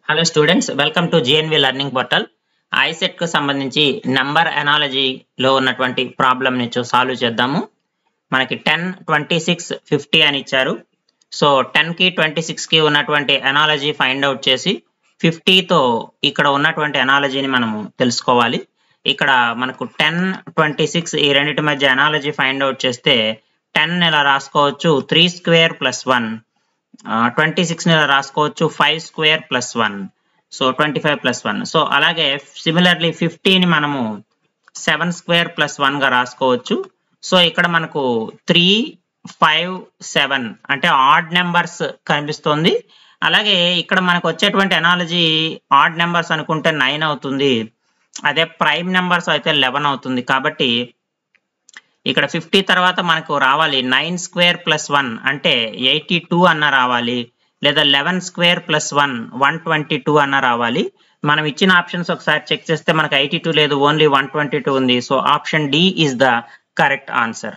Hello students, welcome to GNV learning portal. ICET కు సంబంధించి number అనాలజీలో ఉన్నటువంటి ప్రాబ్లమ్ ని సాల్వ్ చేద్దాము. మనకి 10, 26, 50 అని ఇచ్చారు. సో 10 కి 26 కి ఉన్నటువంటి అనాలజీ ఫైండ్ అవుట్ చేసి 50 తో ఇక్కడ ఉన్నటువంటి అనాలజీని మనము తెలుసుకోవాలి. ఇక్కడ మనకు 10, 26 ఈ రెండింటి మధ్య అనాలజీ ఫైండ్ అవుట్ చేస్తే 10 ఇలా రాసుకోవచ్చు 3 స్క్వేర్ ప్లస్ 1, 26 ని రాసుకోవచ్చు 5 square plus 1, so 25 plus 1. So అలాగే సిమిలర్లీ 50 ని మనము 7 స్క్వేర్ ప్లస్ 1 గా రాసుకోవచ్చు. సో ఇక్కడ మనకు 3, 5, 7 అంటే ఆడ్ నెంబర్స్ కనిపిస్తుంది. అలాగే ఇక్కడ మనకు వచ్చేటువంటి అనాలజీ ఆడ్ నెంబర్స్ అనుకుంటే 9 అవుతుంది, అదే ప్రైమ్ నెంబర్స్ అయితే 11 అవుతుంది. కాబట్టి ఇక్కడ 50 తర్వాత మనకు రావాలి 9 స్క్వేర్ ప్లస్ 1 అంటే 82 అన్న రావాలి, లేదా 11 స్క్వేర్ ప్లస్ 1 122 అన్న రావాలి. మనం ఇచ్చిన ఆప్షన్స్ ఒకసారి చెక్ చేస్తే మనకు 82 లేదు, ఓన్లీ 122 ఉంది. So option D is the correct answer.